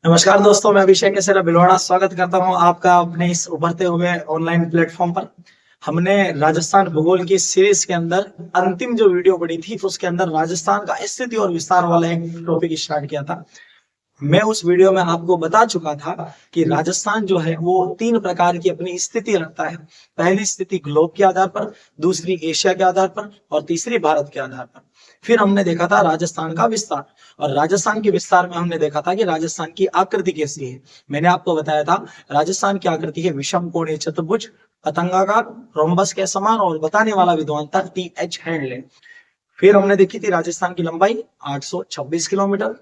नमस्कार दोस्तों, मैं अभिषेक केसरा भिलवाड़ा स्वागत करता हूं आपका अपने इस उभरते हुए ऑनलाइन प्लेटफॉर्म पर। हमने राजस्थान भूगोल की सीरीज के अंदर अंतिम जो वीडियो बनी थी उसके अंदर राजस्थान का स्थिति और विस्तार वाला एक टॉपिक स्टार्ट किया था। मैं उस वीडियो में आपको बता चुका था कि राजस्थान जो है वो तीन प्रकार की अपनी स्थिति रखता है। पहली स्थिति ग्लोब के आधार पर, दूसरी एशिया के आधार पर और तीसरी भारत के आधार पर। फिर हमने देखा था राजस्थान का विस्तार, और राजस्थान के विस्तार में हमने देखा था कि राजस्थान की आकृति कैसी है। मैंने आपको बताया था राजस्थान की आकृति है विषम कोणीय चतुर्भुज, पतंगाकार, रोम्बस के समान, और बताने वाला विद्वान था टी.एच. हैंडले। फिर हमने देखी थी राजस्थान की लंबाई 826 किलोमीटर,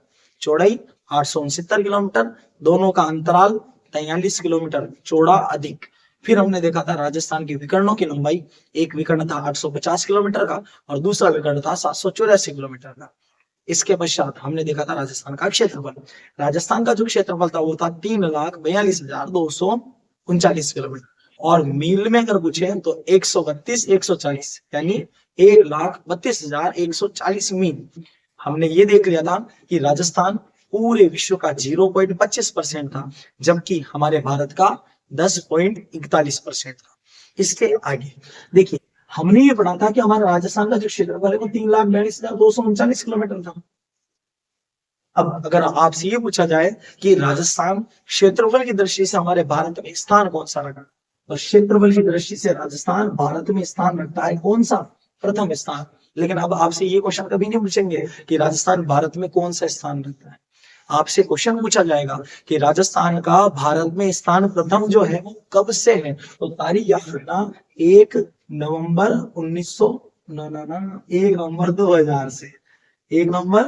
चौड़ाई 869 किलोमीटर, दोनों का अंतराल 43 किलोमीटर चौड़ा अधिक। फिर हमने देखा था राजस्थान के विकर्णों की लंबाई, एक विकर्ण था 850 किलोमीटर का और दूसरा विकर्ण था 784 किलोमीटर का। इसके पश्चात हमने देखा था राजस्थान का क्षेत्रफल। राजस्थान का जो क्षेत्रफल था वो था 3,42,239 किलोमीटर, और मील में अगर पूछे तो 132 140 यानी 1,32,140 मील। हमने ये देख लिया था कि राजस्थान पूरे विश्व का 0.25% था, जबकि हमारे भारत का 10.41% था। इसके आगे देखिए, हमने ये पढ़ा था कि हमारा राजस्थान का जो क्षेत्रफल है वो 3,42,239 किलोमीटर था। अब अगर आपसे ये पूछा जाए कि राजस्थान क्षेत्रफल की दृष्टि से हमारे भारत में स्थान कौन सा रखा, तो क्षेत्रफल की दृष्टि से राजस्थान भारत में स्थान रखता है कौन सा? प्रथम स्थान। लेकिन अब आपसे ये क्वेश्चन कभी नहीं पूछेंगे कि राजस्थान भारत में कौन सा स्थान रखता है। आपसे क्वेश्चन पूछा जाएगा कि राजस्थान का भारत में स्थान प्रथम जो है वो कब से है, तो तारीख याद रखना 1 नवंबर 1900 ना ना ना 1 नवंबर 2000 से, 1 नवंबर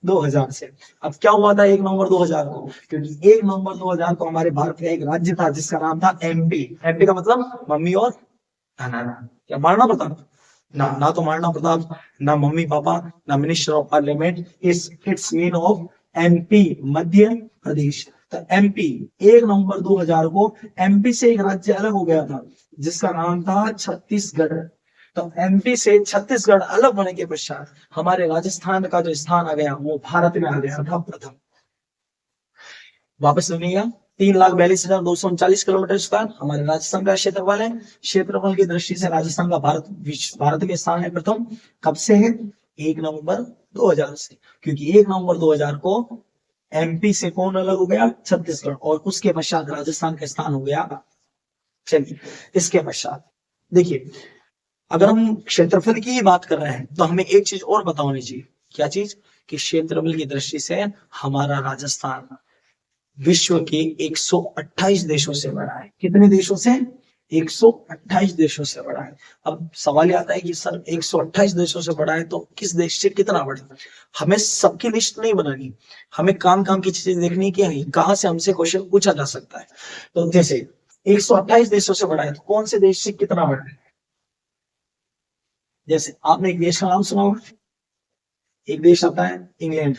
2000 से। अब क्या हुआ था 1 नवंबर 2000 को? क्योंकि 1 नवंबर 2000 को हमारे भारत का एक राज्य था जिसका नाम था एमपी। एमपी का मतलब मम्मी और नाना। क्या महाराणा प्रताप? ना तो महाराणा प्रताप, ना मम्मी पापा, ना minister of parliament. It's mean of MP, Madhya Pradesh. तो एमपी 1 नवंबर 2000 को एमपी से एक राज्य अलग हो गया था जिसका नाम था छत्तीसगढ़। तो एमपी से छत्तीसगढ़ अलग होने के पश्चात हमारे राजस्थान का जो स्थान आ गया वो भारत में आ गया था प्रथम। वापस सुनिएगा, 3,42,239 किलोमीटर स्क्वायर हमारे राजस्थान का क्षेत्रफल है। क्षेत्रफल की दृष्टि से राजस्थान का भारत में स्थान है प्रथम। कब से है? 1 नवंबर 2000 से, क्योंकि 1 नवंबर 2000 को एमपी से कौन अलग हो गया? छत्तीसगढ़, और उसके पश्चात राजस्थान का स्थान हो गया। चलिए, इसके पश्चात देखिए, अगर हम क्षेत्रफल की ही बात कर रहे हैं तो हमें एक चीज और पता होनी चाहिए। क्या चीज? कि क्षेत्रफल की दृष्टि से हमारा राजस्थान विश्व के 128 देशों से बड़ा है। कितने देशों से? 128 देशों से बड़ा है। अब सवाल ये आता है कि सर 128 देशों से बड़ा है तो किस देश से कितना बड़ा है? हमें सबकी लिस्ट नहीं बनानी, हमें काम काम की चीजें देखनी कि कहां से हमसे क्वेश्चन पूछा जा सकता है। तो जैसे 128 देशों से बड़ा है तो कौन से देश से कितना बड़ा है? जैसे आपने एक देश का नाम सुना होगा, एक देश आता है इंग्लैंड,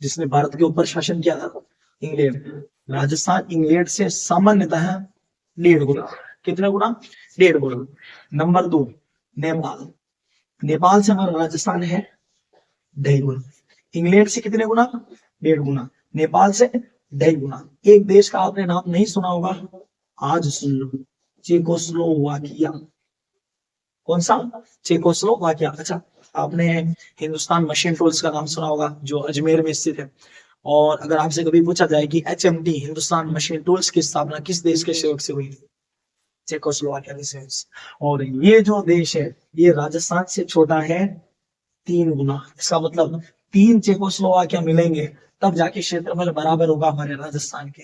जिसने भारत के ऊपर शासन किया था। इंग्लैंड, राजस्थान इंग्लैंड से सामान्यतः 1.5 गुना। कितने गुना? 1.5 गुना। नंबर 2 नेपाल, नेपाल से हमारा राजस्थान है 2.5 गुना। इंग्लैंड से कितने गुना? 1.5 गुना। नेपाल से 2.5 गुना। एक देश का आपने नाम नहीं सुना होगा, आज सुन लो, चेकोस्लोवाकिया। कौन सा? चेकोस्लोवाकिया। अच्छा, आपने हिंदुस्तान मशीन टूल्स का नाम सुना होगा जो अजमेर में स्थित है। और अगर आपसे कभी पूछा जाए कि एचएमटी हिंदुस्तान मशीन टूल्स की स्थापना किस देश के सहयोग से हुई? चेकोस्लोवाकिया के सहयोग से। और ये जो देश है ये राजस्थान से छोटा है 3 गुना। इसका मतलब 3 चेकोस्लोवाकिया मिलेंगे तब जाके क्षेत्रफल बराबर होगा हमारे राजस्थान के।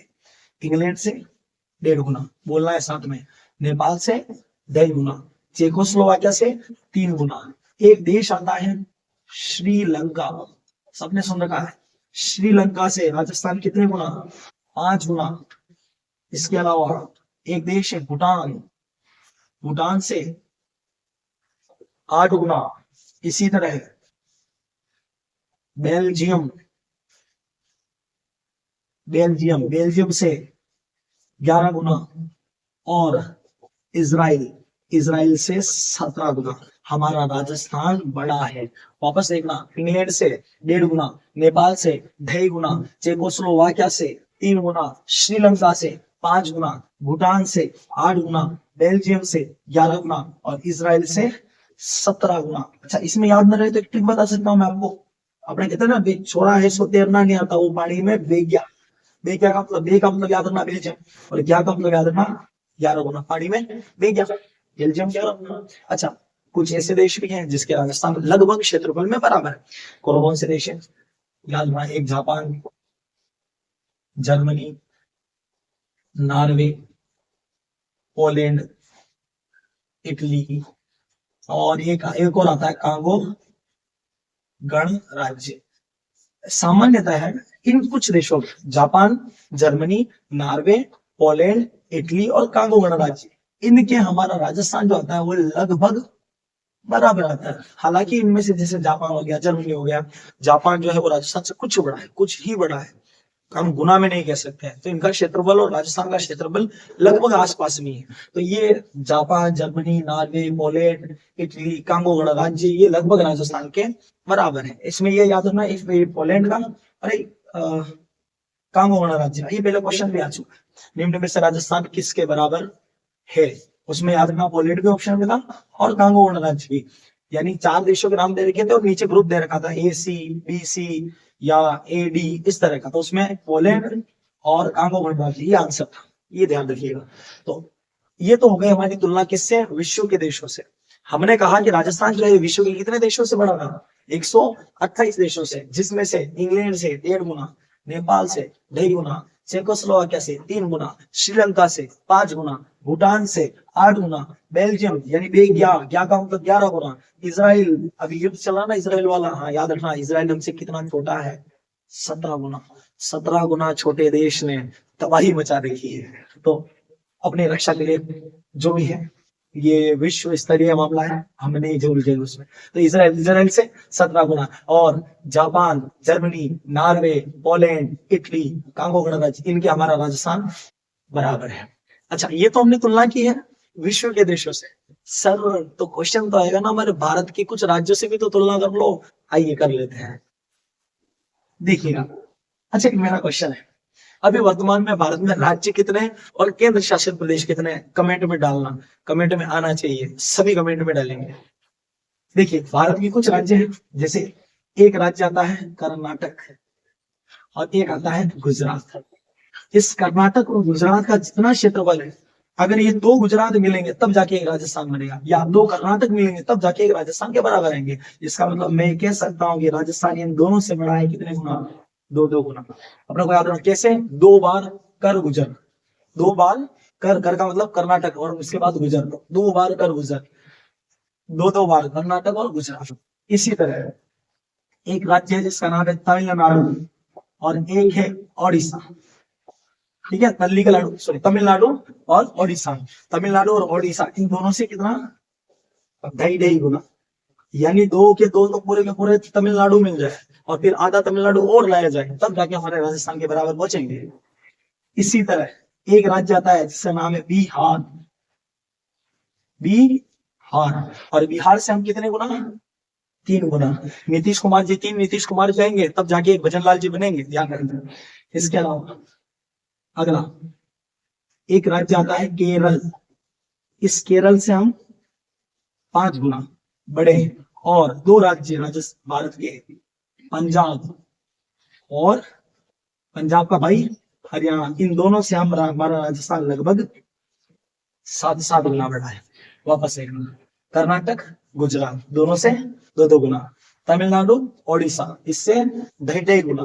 इंग्लैंड से 1.5 गुना, बोलना है साथ में। नेपाल से 2.5 गुना, चेकोस्लोवाकिया से 3 गुना। एक देश आता है श्रीलंका, सबने सुन रखा है। श्रीलंका से राजस्थान कितने गुना? 5 गुना। इसके अलावा एक देश है भूटान, भूटान से 8 गुना। इसी तरह बेल्जियम, बेल्जियम से 11 गुना। और इजराइल, इजराइल से 17 गुना। हमारा राजस्थान बड़ा है। वापस देखना, इंग्लैंड से 1.5 गुना, नेपाल से 2.5 गुना, चेकोस्लोवाकिया से 3 गुना, श्रीलंका से 5 गुना, भूटान से 8 गुना, बेल्जियम से 11 गुना और इसराइल से 17 गुना। अच्छा, इसमें याद न रहे तो एक ट्रिक बता सकता हूँ मैं आपको। अपने कहते हैं ना, छोड़ा है सो तैरना नहीं आता, वो पानी में बह गया। बह गया का मतलब, बे का मतलब याद रखना बेल्जियम, और क्या का मतलब याद रखना 11 गुना, पानी में बह गया बेल्जियम 11 गुना। अच्छा, कुछ ऐसे देश भी हैं जिसके राजस्थान लगभग क्षेत्रफल में बराबर है। कौन कौन से देश है याद रखना, एक Japan, Germany, Norway, Poland, Italy, और एक और आता है कांगो गणराज्य। सामान्यतः है इन कुछ देशों में, Japan, Germany, Norway, Poland, Italy और कांगो गणराज्य, इनके हमारा राजस्थान जो आता है वो लगभग बराबर आता है। हालांकि इनमें से जैसे जापान हो गया, जर्मनी हो गया, जापान जो है वो राजस्थान से कुछ बड़ा है, कुछ ही बड़ा है, हम गुना में नहीं कह सकते हैं। तो इनका क्षेत्रफल और राजस्थान का क्षेत्रफल लगभग आसपास में है। तो ये Japan, Germany, Norway, Poland, Italy, Congo गणराज्य, ये लगभग राजस्थान के बराबर है। इसमें ये याद रखना, इस पोलैंड का, अरे कांगो गणराज्य, ये पहले क्वेश्चन भी आ चुका है। निम्न में से राजस्थान किसके बराबर है, उसमें याद रखना पोलैंड भी ऑप्शन में था और कांगो गणराज्य भी। यानी 4 देशों के नाम दे रखे थे और नीचे ग्रुप दे रखा था, ए सी, बी सी या ए डी, इस तरह का। तो उसमें पोलैंड और कांगो गणराज्य ये आंसर था, ये ध्यान रखिएगा। तो ये तो हो गई हमारी तुलना किससे, विश्व के देशों से। हमने कहा कि राजस्थान जो है विश्व के कितने देशों से बड़ा था, 128 देशों से, जिसमें से इंग्लैंड से 1.5 गुना, नेपाल से 2.5 गुना, चेकोस्लोवाकिया से 3 गुना, श्रीलंका से 5 गुना, भूटान से 8 गुना, बेल्जियम यानी ग्या का मतलब 11 गुना, इसराइल, अभी युद्ध चला ना इसराइल वाला, हाँ याद रखना, इसराइल हमसे कितना छोटा है, 17 गुना। 17 गुना छोटे देश ने तबाही मचा रखी है। तो अपनी रक्षा के लिए जो भी है, ये विश्व स्तरीय मामला है, हम नहीं झूल गए उसमें। तो इसराइल से 17 गुना, और Japan, Germany, Norway, Poland, Italy, Congo गणराज्य, इनके हमारा राजस्थान बराबर है। अच्छा, ये तो हमने तुलना की है विश्व के देशों से। सर, तो क्वेश्चन तो आएगा ना, हमारे भारत के कुछ राज्यों से भी तो तुलना कर लो। आइए कर लेते हैं, देखिएगा। अच्छा, मेरा क्वेश्चन है, अभी वर्तमान में भारत में राज्य कितने हैं और केंद्र शासित प्रदेश कितने हैं, कमेंट में डालना, कमेंट में आना चाहिए, सभी कमेंट में डालेंगे। देखिए, भारत के कुछ राज्य हैं, जैसे एक राज्य आता है कर्नाटक और एक आता है गुजरात। इस कर्नाटक और गुजरात का जितना क्षेत्रफल है, अगर ये 2 गुजरात मिलेंगे तब जाके एक राजस्थान बनेगा, या 2 कर्नाटक मिलेंगे तब जाके एक राजस्थान के बराबर आएंगे। इसका मतलब मैं कह सकता हूँ कि राजस्थान इन दोनों से बड़ा है, कितने गुना, 2 गुना। अपने को याद रखना कैसे, 2 बार कर गुजर, 2 बार कर का मतलब कर्नाटक और उसके बाद गुजर, 2 बार कर गुजर, 2 बार कर्नाटक और गुजरात। इसी तरह एक राज्य है जिसका नाम है तमिलनाडु और एक है ओडिशा, ठीक है, तमिलनाडु और ओडिशा। तमिलनाडु और ओडिशा इन दोनों से कितना, 2.5 गुना, यानी 2 के 2 तो पूरे के पूरे तमिलनाडु मिल जाए और फिर आधा तमिलनाडु और लाया जाए, तब जाके हमारे राजस्थान के बराबर पहुंचेंगे। इसी तरह एक राज्य आता है जिसका नाम है बिहार, बिहार, और बिहार से हम कितने गुना, 3 गुना। नीतीश कुमार जी, 3 नीतीश कुमार जाएंगे तब जाके एक भजन लाल जी बनेंगे, ध्यान रखना। इसके अलावा अगला एक राज्य आता है केरल, इस केरल से हम 5 गुना बड़े हैं। और 2 राज्य भारत के, पंजाब और पंजाब का भाई हरियाणा, इन दोनों से हमारा राजस्थान लगभग 7 गुना बड़ा है। वापस एक कर्नाटक, गुजरात दोनों से 2 गुना, तमिलनाडु, ओडिशा इससे 2.5 गुना,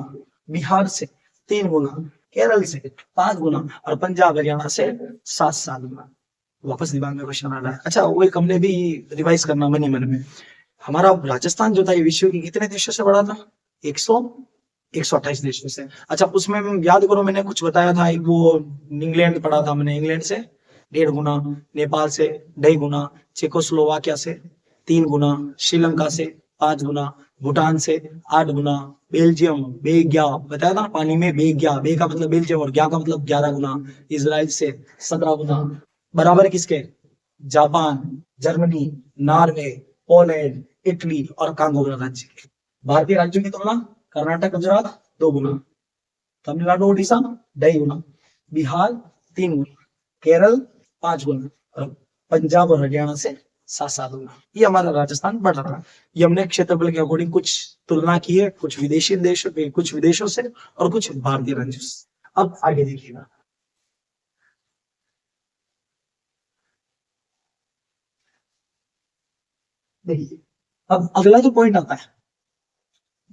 बिहार से 3 गुना, केरल से 5 गुना और पंजाब हरियाणा से 7 गुना। वापस दिमाग में क्वेश्चन आ रहा है। अच्छा, वो एक हमने भी रिवाइज करना मन ही मन में, हमारा राजस्थान जो था ये विश्व के कितने देशों से बड़ा था, 128 देशों से। अच्छा, उसमें याद करो मैंने कुछ बताया था, एक वो इंग्लैंड पढ़ा था मैंने, इंग्लैंड से 1.5 गुना, नेपाल से 2.5 गुना, चेकोस्लोवाकिया से 3 गुना, श्रीलंका से 5 गुना, भूटान से 8 गुना, बेल्जियम बेग्या बताया था पानी में, बेग्या, बे का मतलब बेल्जियम और ग्या का मतलब 11 गुना, इसराइल से 17 गुना, बराबर किसके, Japan, Germany, Norway, Poland, Italy और कांगो गणराज्य के। भारतीय राज्यों की तुलना कर्नाटक, गुजरात 2 गुना, तमिलनाडु उड़ीसा 2.5 गुना, बिहार 3 गुना, केरल 5 गुना, और पंजाब और हरियाणा से 7-7 गुना। ये हमारा राजस्थान बढ़ रहा है। ये हमने क्षेत्रफल के अकॉर्डिंग कुछ तुलना की है, कुछ विदेशी देशों के, कुछ विदेशों से और कुछ भारतीय राज्यों से। अब आगे देखिएगा, देखिए अब अगला जो पॉइंट आता है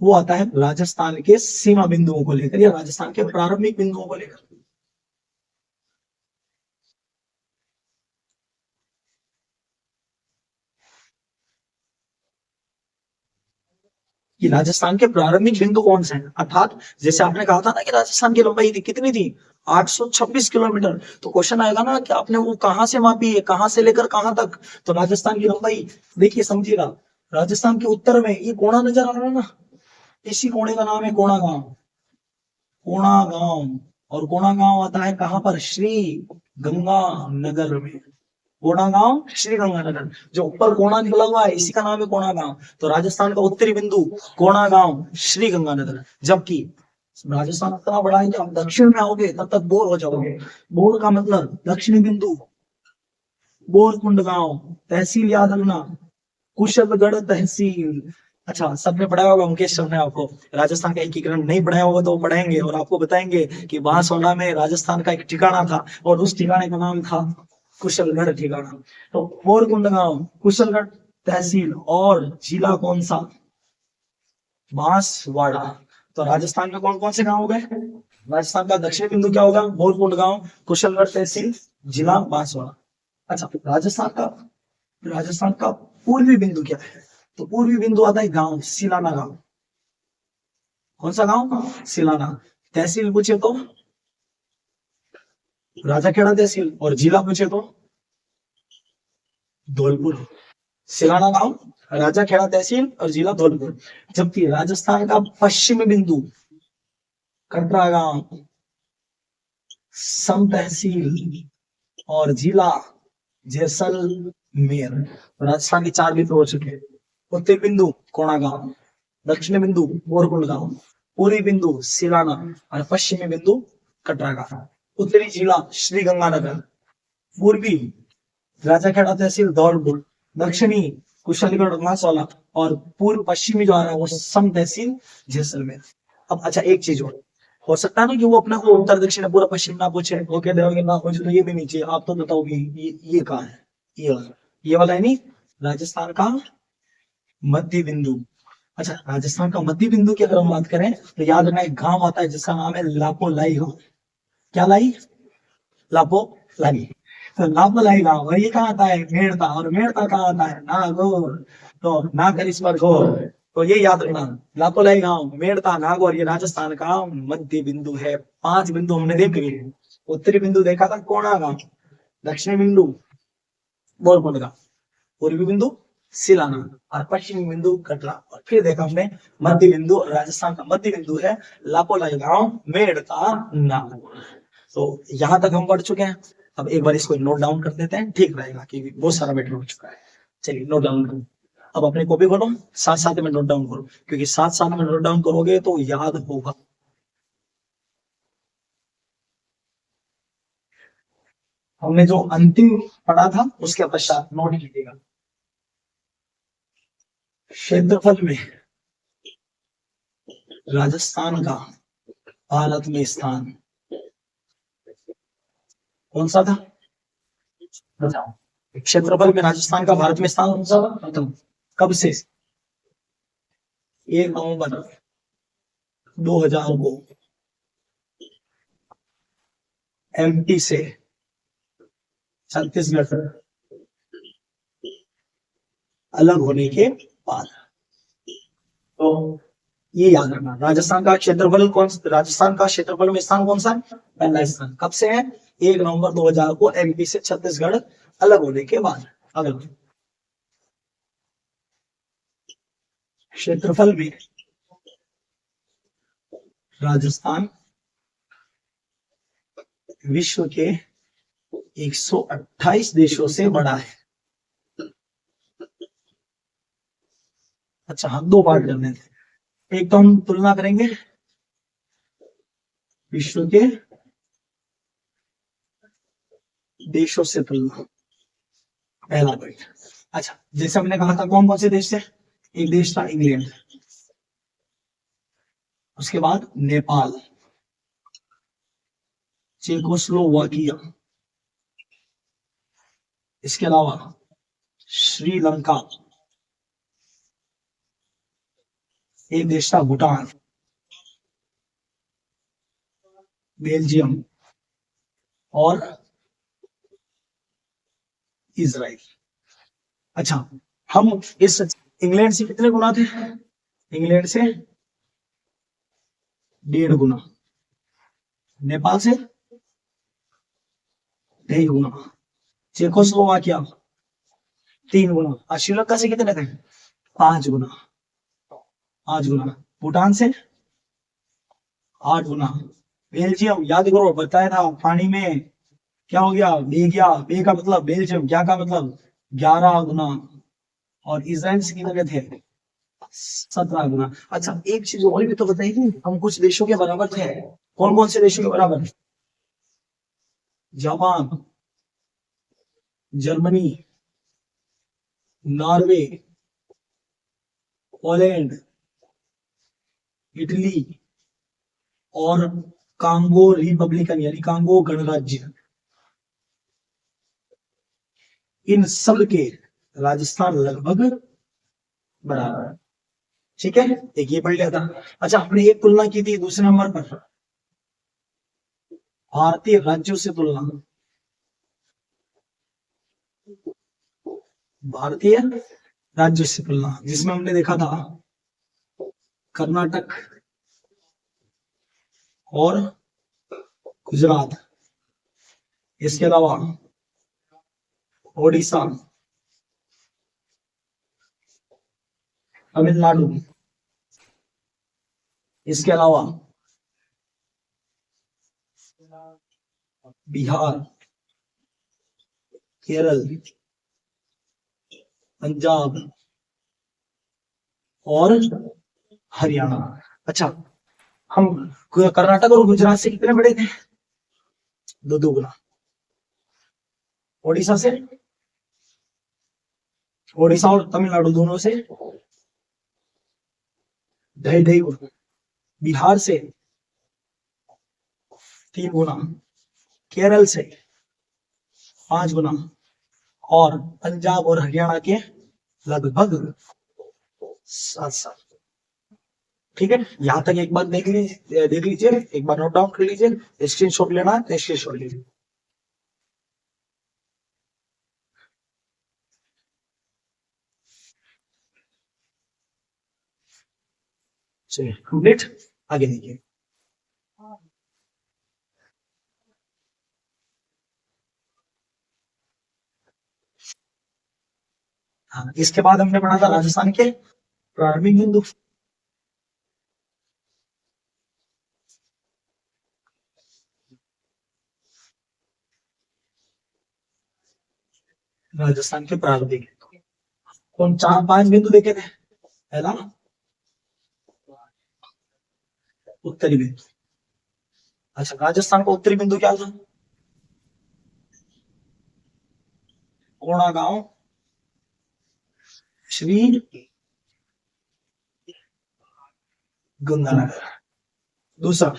वो आता है राजस्थान के सीमा बिंदुओं को लेकर या राजस्थान के प्रारंभिक बिंदुओं को लेकर। कि राजस्थान के प्रारंभिक बिंदु कौन से हैं, अर्थात जैसे आपने कहा था ना कि राजस्थान की लंबाई थी कितनी थी, 826 किलोमीटर। तो क्वेश्चन आएगा ना कि आपने वो कहां से मापी है, कहां से लेकर कहां तक। तो राजस्थान की लंबाई देखिए, समझिएगा, राजस्थान के उत्तर में ये कोना नजर आ रहा है ना, इसी कोने का नाम है कोणा गांव। कोणा गांव, और कोणा गांव आता है कहां पर, श्री गंगानगर में। कोणा गांव श्री गंगानगर, जो ऊपर कोणा निकला हुआ है इसी का नाम है कोणा गांव। तो राजस्थान का उत्तरी बिंदु कोणा गांव श्री गंगानगर। जबकि राजस्थान इतना बड़ा है कि आप दक्षिण में आओगे तब तक बोर हो जाओगे। बोर का मतलब दक्षिणी बिंदु बोरकुंड गांव, तहसील याद रखना, कुशलगढ़ तहसील। अच्छा, सबने पढ़ाया होगा, मुकेश सर ने आपको राजस्थान का एकीकरण नहीं पढ़ाया होगा तो वो पढ़ाएंगे और आपको बताएंगे कि बांसवाड़ा में राजस्थान का एक ठिकाना था और उस ठिकाने का नाम था कुशलगढ़ ठिकाना। तो बोरकुंड गांव, कुशलगढ़ तहसील और जिला कौन सा, बांसवाड़ा। तो राजस्थान में कौन कौन से गांव हो गए, राजस्थान का दक्षिण बिंदु क्या होगा, बोरकुंड गांव, कुशलगढ़ तहसील, जिला बांसवाड़ा। अच्छा, राजस्थान का पूर्वी बिंदु क्या है, तो पूर्वी बिंदु आता है गांव सिलाना गांव। कौन सा गांव, सिलाना। तहसील पूछे तो राजाखेड़ा तहसील, और जिला पूछे तो धौलपुर। सिलाना गांव, राजाखेड़ा तहसील और जिला धौलपुर। जबकि राजस्थान का पश्चिमी बिंदु कटरा गांव, सम तहसील और जिला जैसलमेर। राजस्थान के 4 बिंदु हो चुके हैं। उत्तरी बिंदु कोणा गांव, दक्षिणी बिंदु बोरकुंड गांव, पूर्वी बिंदु सिलाना और पश्चिमी बिंदु कटरा गांव। उत्तरी जिला श्री गंगानगर, पूर्वी राजाखेड़ा तहसील धौलपुर, दक्षिणी कुशलगढ़ बांसवाड़ा, और पूर्व पश्चिमी जो आ रहा है वो सम तहसील जैसलमेर। अब अच्छा, एक चीज और हो सकता है ना कि वो अपने को उत्तर दक्षिण पूरा पश्चिम ना पूछे, वो कह देगा ना मुझे तो ये भी नहीं चाहिए, आप तो बताओगे ये कहाँ है, ये वाला है नहीं, राजस्थान का मध्य बिंदु। अच्छा, राजस्थान का मध्य बिंदु की अगर हम बात करें तो याद रखना एक गांव आता है जिसका नाम है लापो लाई गांव। क्या लाई, लापो लाई। तो लापो लाई गांव, और ये कहाँ आता है, मेड़ता, और मेड़ता कहाँ आता है, नागौर। तो नागर इस पर घोर, तो ये याद रखना, लापो लाई गांव, मेड़ता, नागौर, ये राजस्थान का मध्य बिंदु है। 5 बिंदु हमने देख लिए। उत्तरी बिंदु देखा था कोणा गांव, दक्षिणी बिंदु बोरकुंड गांव, पूर्वी बिंदु सिलाना और पश्चिमी बिंदु कटरा। और फिर देखा हमने मध्य बिंदु, राजस्थान का मध्य बिंदु है लापोलाई गांव, मेड़ता, नागौर। तो यहां तक हम पढ़ चुके हैं। अब एक बार इसको नोट डाउन कर देते हैं, ठीक रहेगा कि बहुत सारा मैटर हो चुका है। चलिए नोट डाउन करो, अब अपने कॉपी खोलो, साथ साथ में नोट डाउन करो, क्योंकि साथ साथ में नोट डाउन करोगे तो याद होगा। हमने जो अंतिम पढ़ा था उसके पश्चात नोट कीजिएगा। क्षेत्रफल में राजस्थान का भारत में स्थान कौन सा था, बताओ। क्षेत्रफल में राजस्थान का भारत में स्थान कौन सा था, बताओ। कब से, 1 नवंबर 2000 को एमपी से छत्तीसगढ़ अलग होने के बाद। तो ये याद रखना, राजस्थान का क्षेत्रफल राजस्थान का क्षेत्रफल में स्थान कौन सा है, पहला स्थान। कब से है, 1 नवंबर 2000 को एमपी से छत्तीसगढ़ अलग होने के बाद। अगला, क्षेत्रफल में राजस्थान विश्व के 128 देशों से बड़ा है। अच्छा, हम 2 पार्ट करने थे। एक तो हम तुलना करेंगे विश्व के देशों से तुलना, पहला पॉइंट। अच्छा, जैसे हमने कहा था कौन कौन से देश थे, एक देश था इंग्लैंड, उसके बाद नेपाल, चेकोस्लोवाकिया, इसके अलावा श्रीलंका, एक देश था भूटान, बेल्जियम और इजराइल। अच्छा, हम इस इंग्लैंड से कितने गुना थे, इंग्लैंड से 1.5 गुना, नेपाल से 2.5 गुना, चेकोस्लोवाकिया 3 गुना, और श्रीलंका से कितने थे, 5 गुना, 5 गुना, भूटान से 8 गुना, बेल्जियम याद करो बताया था पानी में क्या हो गया, बे गया, बे का मतलब बेल्जियम, क्या का मतलब 11 गुना, और इजराइल से कितने थे, 17 गुना। अच्छा, एक चीज और भी तो बताइए, हम कुछ देशों के बराबर थे, कौन कौन से देशों के बराबर, Japan, Germany, Norway, Poland, Italy और कांगो रिपब्लिकन यानी कांगो गणराज्य, इन सब के राजस्थान लगभग बराबर है। ठीक है, एक ये पढ़ लिया था। अच्छा, हमने एक तुलना की थी दूसरे नंबर पर, भारतीय राज्यों से तुलना, भारतीय राज्यों से तुलना, जिसमें हमने देखा था कर्नाटक और गुजरात, इसके अलावा ओडिशा, तमिलनाडु, इसके अलावा बिहार, केरल, पंजाब और हरियाणा। अच्छा, हम कर्नाटक और गुजरात से कितने बड़े थे, 2 गुना, ओडिशा से, ओडिशा और तमिलनाडु दोनों से 2.5 गुना, बिहार से 3 गुना, केरल से 5 गुना, और पंजाब और हरियाणा के लगभग 7। ठीक है, यहां तक एक बार देख लीजिए, एक बार नोट डाउन कर लीजिए, स्क्रीनशॉट लेना है स्क्रीनशॉट लीजिए। चलिए कंप्लीट, आगे देखिए। हाँ, इसके बाद हमने पढ़ा था राजस्थान के प्रारंभिक बिंदु, राजस्थान के प्रारंभिक कौन 4-5 बिंदु देखे थे, पहला उत्तरी बिंदु। अच्छा, राजस्थान का उत्तरी बिंदु क्या था, कोणा गांव, श्री गंगानगर। दूसरा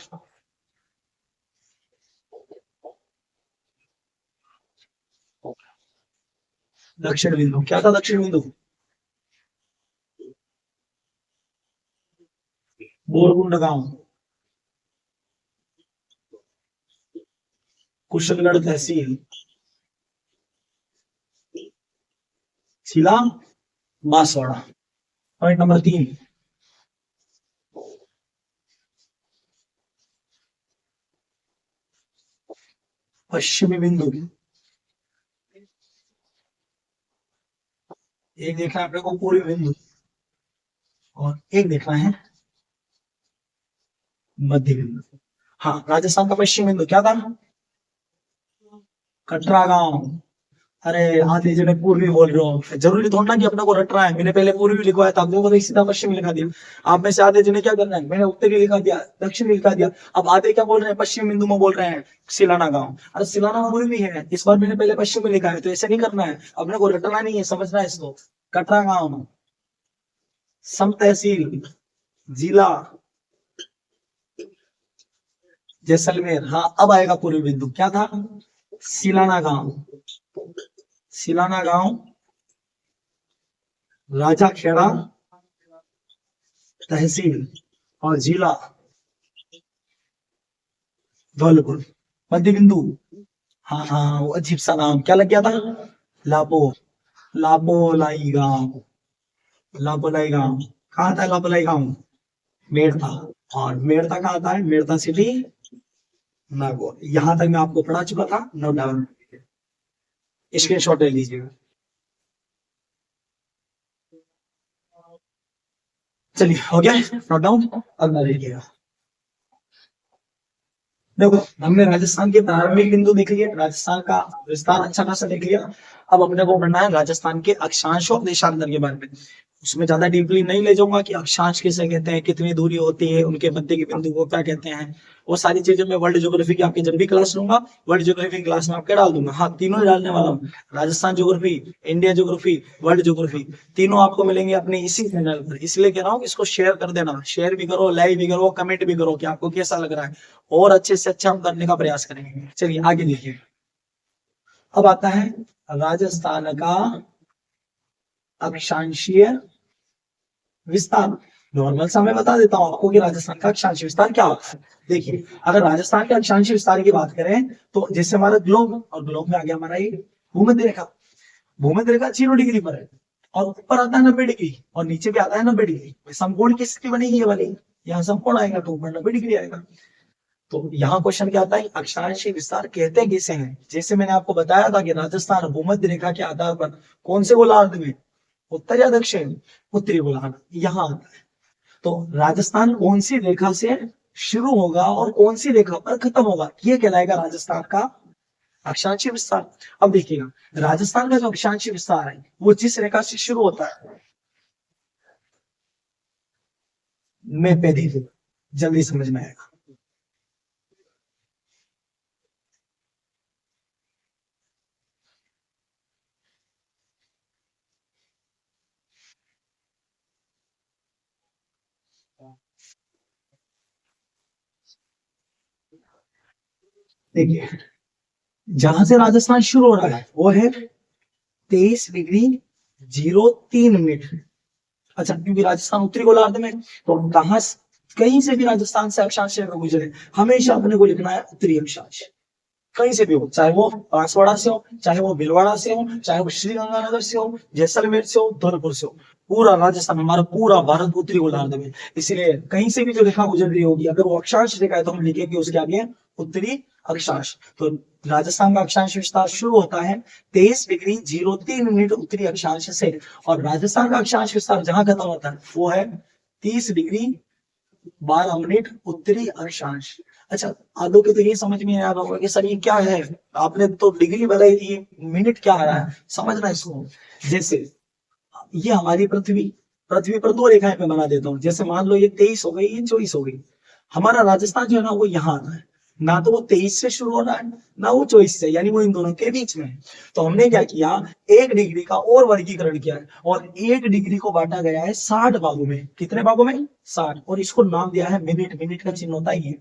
दक्षिण बिंदु, क्या था दक्षिण बिंदु, बोरकुंड गांव, कुशलगढ़ तहसील, जिला बांसवाड़ा। पॉइंट नंबर 3, पश्चिमी बिंदु, एक देखना है अपने को पूर्वी बिंदु, और एक देखना है मध्य बिंदु। हाँ, राजस्थान का पश्चिम बिंदु क्या था, कटरा गांव। अरे आधे जने पूर्वी बोल रहे हो, जरूरी थोड़ा ना कि अपने को रट रहा है। मैंने पहले पूर्वी लिखवाया था, आपने को सीधा पश्चिमी लिखा दिया। आप में से आधे जने क्या कर रहे हैं, मैंने उत्तरी लिखा दिया, दक्षिणी लिखा दिया। अब आधे क्या बोल रहे हैं, पश्चिम बिंदु में बोल रहे हैं सिलाना गांव। अरे सिलाना पूर्वी है, इस बार मैंने पहले पश्चिम में लिखा है, तो ऐसे नहीं करना है, अपने को रटना नहीं है, समझना है इसको। कटरा गांव, सम तहसील, जिला जैसलमेर। हाँ अब आएगा पूर्वी बिंदु, क्या था, सिलाना गांव। सिलाना गांव, राजा खेड़ा तहसील और जिला धौलपुर। मध्य बिंदु, हाँ हाँ वो अजीब सा नाम क्या लग गया था, लापो। लापोलाई गांव, लापोलाई गांव कहाँ था, लापोलाई गांव मेड़ता। और मेड़ता कहाँ था, मेड़ता सिटी नागौर। यहाँ तक मैं आपको पढ़ा चुका था, नोट डाउन, स्क्रीनशॉट ले लीजिएगा। चलिए हो गया नोट डाउन, अब ना देखिएगा। देखो हमने राजस्थान के प्रारंभिक बिंदु देख लिया, राजस्थान का विस्तार अच्छा खासा देख लिया। अब अपने को पढ़ना है राजस्थान के अक्षांश और देशांतर के बारे में। उसमें ज्यादा डीपली नहीं ले जाऊंगा कि अक्षांश किसे कहते हैं, कितनी दूरी होती है, उनके मध्य के बिंदु को क्या कहते हैं। वो सारी चीजें मैं वर्ल्ड ज्योग्राफी की आपकी जब भी क्लास लूंगा, वर्ल्ड ज्योग्राफी क्लास में आपके डाल दूंगा। हाँ तीनों ही डालने वाला हूँ, Rajasthan geography, India geography, world geography, तीनों आपको मिलेंगे अपने इसी चैनल पर। इसलिए कह रहा हूँ इसको शेयर कर देना, शेयर भी करो, लाइक भी करो, कमेंट भी करो कि आपको कैसा लग रहा है, और अच्छे से अच्छा हम करने का प्रयास करेंगे। चलिए आगे देखिए। अब आता है राजस्थान का अक्षांशीय विस्तार। नॉर्मल सा मैं बता देता हूँ आपको कि राजस्थान का अक्षांशीय विस्तार क्या होता है। देखिए अगर राजस्थान के अक्षांशीय विस्तार की बात करें तो जैसे हमारा ग्लोब, और ग्लोब में आ गया हमारा ये भूमध्य रेखा। भूमध्य रेखा 0 डिग्री पर है, और ऊपर आता है 90 डिग्री, और नीचे भी आता है 90 डिग्री। समकोण की स्थिति बनेगी ये वाली, यहाँ समकोण आएगा तो ऊपर 90 डिग्री आएगा। तो यहाँ क्वेश्चन क्या आता है, अक्षांशीय विस्तार कहते हैं किसे हैं। जैसे मैंने आपको बताया था कि राजस्थान भूमध्य रेखा के आधार पर कौन से गोलार्ध में, उत्तर या दक्षिण, उत्तरी गोलार्ध यहाँ आता है। तो राजस्थान कौन सी रेखा से शुरू होगा और कौन सी रेखा पर खत्म होगा, ये कहलाएगा राजस्थान का अक्षांशीय विस्तार। अब देखिएगा राजस्थान का जो अक्षांशीय विस्तार है वो जिस रेखा से शुरू होता है, मैं पे देखिए जल्दी समझ में आएगा। देखिए जहां से राजस्थान शुरू हो रहा है वो है 23 डिग्री 03 मिनट। अच्छा क्योंकि राजस्थान उत्तरी गोलार्ध में, तो कहां कहीं से भी राजस्थान से अक्षांश रेखा गुजरे हमेशा अपने को लिखना है उत्तरी अक्षांश। कहीं से भी हो, चाहे वो बांसवाड़ा से हो, चाहे वो भीलवाड़ा से हो, चाहे वो श्रीगंगानगर से हो, जैसलमेर से हो, धौलपुर से हो, पूरा राजस्थान हमारा पूरा भारत उत्तरी गोलार्ध में। इसलिए कहीं से भी जो रेखा गुजर रही होगी अगर वो अक्षांश रेखा है तो हम लिखेंगे उसके आगे उत्तरी अक्षांश। तो राजस्थान का अक्षांश विस्तार शुरू होता है 23 डिग्री 03 मिनट उत्तरी अक्षांश से, और राजस्थान का अक्षांश विस्तार जहां खत्म होता है वो है 30 डिग्री 12 मिनट उत्तरी अक्षांश। अच्छा आदो के तो ये समझ में आ रहा होगा कि सर ये क्या है, आपने तो डिग्री बताई थी, मिनट क्या आ रहा है, समझना इसको। जैसे ये हमारी पृथ्वी, पृथ्वी पर दो रेखाएं मैं बना देता हूँ। जैसे मान लो ये 23 हो गई, ये 24 हो गई। हमारा राजस्थान जो है ना वो यहाँ आता है, ना तो वो 23 से शुरू हो रहा है ना वो 24 से, यानी वो इन दोनों के बीच में है। तो हमने क्या किया, 1 डिग्री का और वर्गीकरण किया है, और 1 डिग्री को बांटा गया है 60 भागों में। कितने भागों में, 60, और इसको नाम दिया है मिनट, मिनट का चिन्ह होता ही है।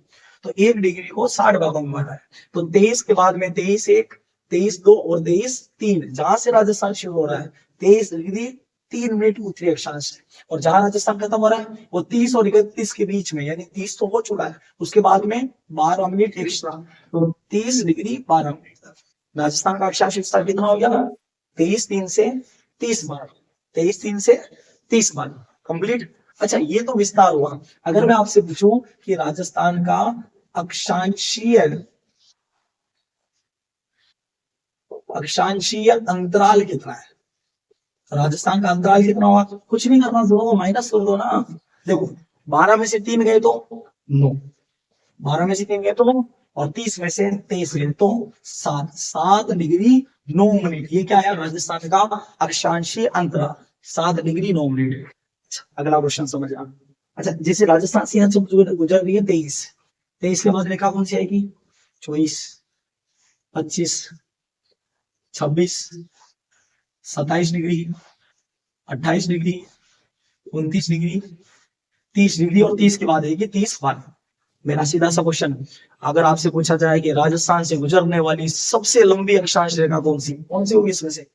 तो 1 डिग्री को 60 भागों में बांटा है। तो 23 के बाद में 23 1, 23 2 और 23 3, जहां से राजस्थान शुरू हो रहा है 23 डिग्री 3 मिनट उत्तरी अक्षांश है, और जहां राजस्थान खत्म हो रहा है वो 30 और 31 के बीच में, यानी 30 तो हो चुका है, उसके बाद में 12 मिनट एक्स्ट्रा, तो 30 डिग्री 12 मिनट तक राजस्थान का अक्षांश विस्तार कितना हो गया, 23 3 से 30 बार, 23 3 से 30 बार कंप्लीट। अच्छा ये तो विस्तार हुआ। अगर मैं आपसे पूछूं कि राजस्थान का अक्षांशीय अक्षांशीय अंतराल कितना है, राजस्थान का अंतराल कितना हुआ, कुछ नहीं करना, दो माइनस कर दो ना। देखो 12 में से 3 गए तो 9, 12 में से 3 गए तो 9, और 30 में से 23 गए तो 7, 7 डिग्री 9 मिनट। ये क्या है? राजस्थान का अक्षांशीय अंतराल 7 डिग्री 9 मिनट। अच्छा, अगला क्वेश्चन समझ आ। अच्छा, जैसे राजस्थान से यहाँ से गुजर रही है 23 के बाद रेखा कौन सी आएगी? 24, 25, 26, 27 डिग्री, 28 डिग्री, 29 डिग्री, 30 डिग्री और 30 के बाद आएगी 30 बार। मेरा सीधा सा क्वेश्चन, अगर आपसे पूछा जाए कि राजस्थान से गुजरने वाली सबसे लंबी अक्षांश रेखा कौन सी होगी इसमें से?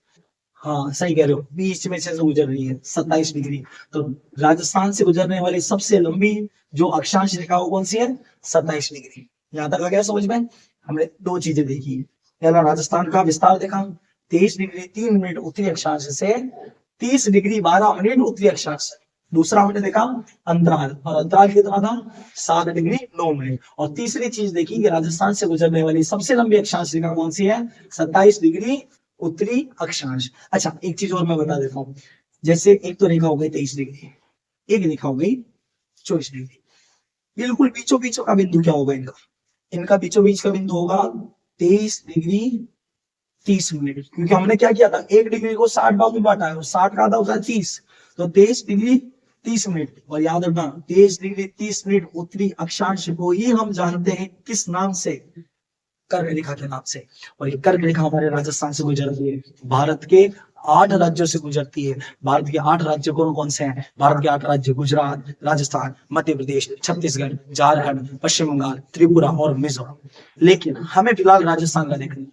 हाँ, सही कह रहे हो, बीच में से गुजर रही है 27 डिग्री। तो राजस्थान से गुजरने वाली सबसे लंबी जो अक्षांश रेखा वो कौन सी है? 27 डिग्री। यहां तक आ गया समझ में? हमने दो चीजें देखी। पहला राजस्थान का विस्तार देखा, 23 डिग्री 3 मिनट उत्तरी अक्षांश से 30 डिग्री 12 मिनट उत्तरी अक्षांश। दूसरा हमने देखा अंतराल, और अंतराल कितना था? 7 डिग्री 9 मिनट। और तीसरी चीज देखी कि राजस्थान से गुजरने वाली सबसे लंबी अक्षांश रेखा कौन सी है? 27 डिग्री उत्तरी अक्षांश। अच्छा, एक चीज और मैं बता देता हूँ। जैसे एक तो रेखा हो गई 23 डिग्री, एक रेखा हो गई 24 डिग्री। बिल्कुल बीचों बीचों का बिंदु क्या होगा इनका? इनका बीचों बीच का बिंदु होगा 23 डिग्री 30 मिनट। क्योंकि हमने क्या किया था, 1 डिग्री को 60 भाग में बांटा है और 60 का आधा होता है 30। तो 23 डिग्री 30 मिनट। और याद रखना 23 डिग्री 30 मिनट उत्तरी अक्षांश को ही हम जानते हैं किस नाम से? कर्क रेखा के नाम से। और ये कर्क रेखा हमारे राजस्थान से गुजरती है। भारत के 8 राज्यों से गुजरती है। भारत के 8 राज्य कौन कौन से हैं? भारत के 8 राज्य गुजरात, राजस्थान, मध्य प्रदेश, छत्तीसगढ़, झारखंड, पश्चिम बंगाल, त्रिपुरा और मिजोरम। लेकिन हमें फिलहाल राजस्थान का देखना।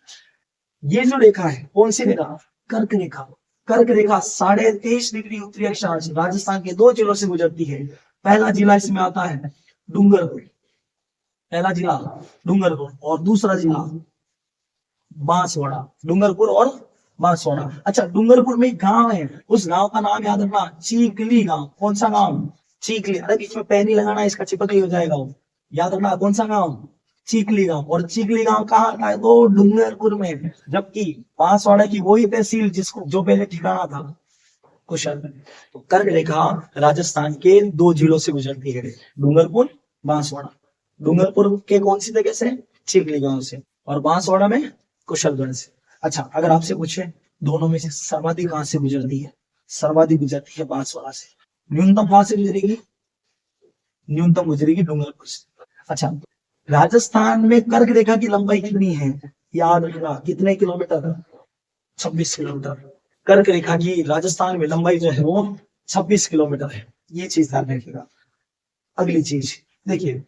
ये जो रेखा है कौन सी रेखा? कर्क रेखा। कर्क रेखा 23.5 डिग्री उत्तरी अक्षांश राजस्थान के 2 जिलों से गुजरती है। पहला जिला इसमें आता है डूंगरपुर, पहला जिला डूंगरपुर, और दूसरा जिला बांसवाड़ा। डूंगरपुर और बांसवाड़ा। अच्छा, डूंगरपुर में एक गांव है, उस गांव का नाम याद रखना, चीकली गांव। कौन सा गांव? चीकली। अरे बीच में पैनी लगाना, इसका चिपक ही हो जाएगा वो। याद रखना कौन सा गांव? चीकली गांव। और चीकली गांव कहाँ आता है? तो डूंगरपुर में। जबकि बांसवाड़ा की वही तहसील जिसको जो पहले ठिकाना था कुशल। तो कर्क रेखा राजस्थान के 2 जिलों से गुजरती है, डूंगरपुर, बांसवाड़ा। डूंगरपुर के कौन सी जगह से? चिखली गांव से। और बांसवाड़ा में कुशलगढ़ से। अच्छा, अगर आपसे पूछे दोनों में से सर्वाधिक कहां से गुजरती है? सर्वाधिक गुजरती है बांसवाड़ा से। न्यूनतम कहां से गुजरेगी? न्यूनतम गुजरेगी डूंगरपुर से। अच्छा, राजस्थान में कर्क रेखा की लंबाई कितनी है? याद रखना, कितने किलोमीटर? 26 किलोमीटर। कर्क रेखा की राजस्थान में लंबाई जो है वो 26 किलोमीटर है। ये चीज ध्यान रखिएगा। अगली चीज देखिए,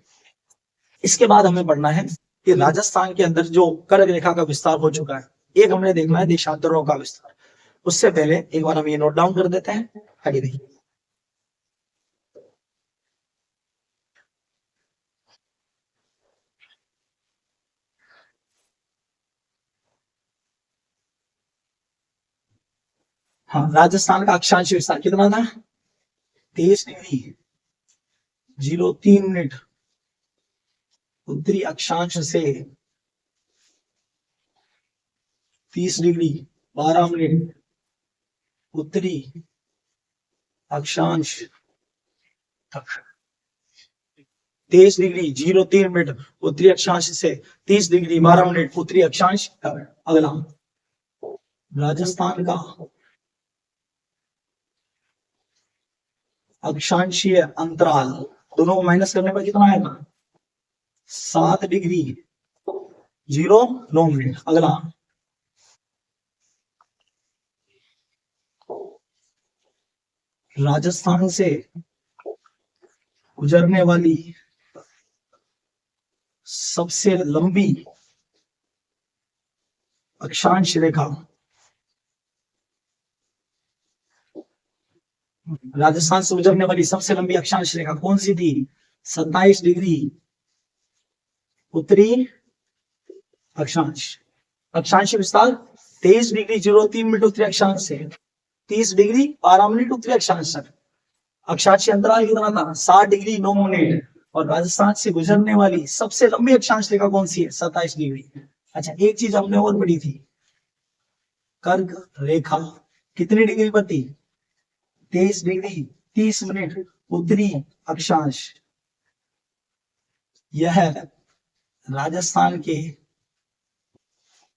इसके बाद हमें पढ़ना है कि राजस्थान के अंदर जो कर्क रेखा का विस्तार हो चुका है, एक हमने देखना है देशांतरों का विस्तार। उससे पहले एक बार हम ये नोट डाउन कर देते हैं। आगे देखिए, हाँ, राजस्थान का अक्षांश विस्तार कितना था? 23 डिग्री 03 मिनट उत्तरी अक्षांश से 30 डिग्री 12 मिनट उत्तरी अक्षांश तक। 23 डिग्री 03 मिनट उत्तरी अक्षांश से 30 डिग्री 12 मिनट उत्तरी अक्षांश तक। अगला राजस्थान का अक्षांशीय अंतराल, दोनों को माइनस करने पर कितना आएगा? 7 डिग्री 09 मिनट। अगला राजस्थान से गुजरने वाली सबसे लंबी अक्षांश रेखा, राजस्थान से गुजरने वाली सबसे लंबी अक्षांश रेखा कौन सी थी? 27 डिग्री उत्तरी अक्षांश। अक्षांश विस्तार 23 डिग्री 03 मिनट उत्तरी अक्षांश से 30 डिग्री 12 मिनट उत्तरी अक्षांश तक। अक्षांशीय अंतराल कितना था? 60 डिग्री 9 मिनट। और राजस्थान से गुजरने वाली सबसे लंबी अक्षांश रेखा कौन सी है? 27 डिग्री। अच्छा, एक चीज हमने और पढ़ी थी, कर्क रेखा कितनी डिग्री पर थी? 23 डिग्री 30 मिनट उत्तरी अक्षांश। यह राजस्थान के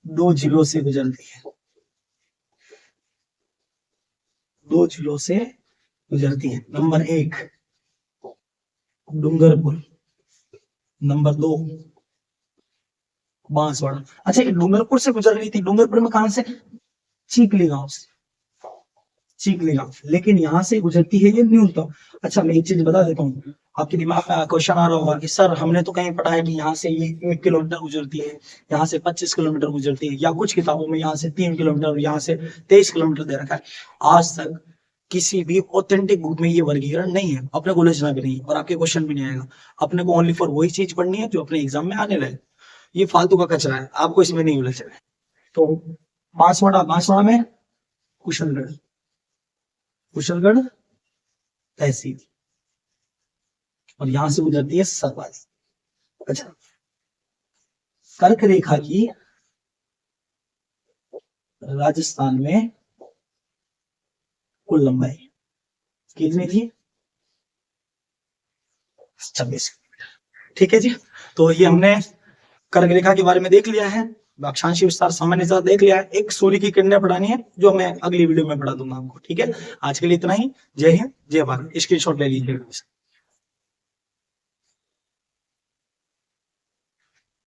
2 जिलों से गुजरती है। 2 जिलों से गुजरती है। Number 1 Dungarpur, number 2 Banswara. अच्छा, ये डूंगरपुर से गुजर रही थी, डूंगरपुर में कहां से? चीखली गांव से, चीखली गांव, लेकिन यहाँ से गुजरती है ये न्यूनतम। अच्छा, मैं एक चीज बता देता हूँ, आपके दिमाग में क्वेश्चन आ रहा होगा कि सर हमने तो कहीं पढ़ा है कि यहाँ से ये 1 किलोमीटर गुजरती है, यहाँ से 25 किलोमीटर गुजरती है, या कुछ किताबों में यहाँ से 3 किलोमीटर, यहाँ से 23 किलोमीटर दे रखा है। आज तक किसी भी ऑथेंटिक बुक में ये वर्गीकरण नहीं है, अपने को उलझना भी नहीं है और आपके क्वेश्चन भी नहीं आएगा। अपने को ओनली फॉर वही चीज पढ़नी है जो अपने एग्जाम में आने लगे। ये फालतू का कचरा है, आपको इसमें नहीं उलझना है। तो बांसवाड़ा, बांसवाड़ा में कुशलगढ़, कुशलगढ़ तहसील, और यहां से गुजरती है सरवाली। अच्छा, कर्क रेखा की राजस्थान में कुल लंबाई कितनी थी? 26 किलोमीटर। ठीक है जी, तो ये हमने कर्क रेखा के बारे में देख लिया है, अक्षांशीय विस्तार सामान्य देख लिया है। एक सूर्य की किरणें पढ़ानी है जो मैं अगली वीडियो में पढ़ा दूंगा आपको। ठीक है, आज के लिए इतना ही। जय हिंद, जय भारत। स्क्रीनशॉट ले लीजिए।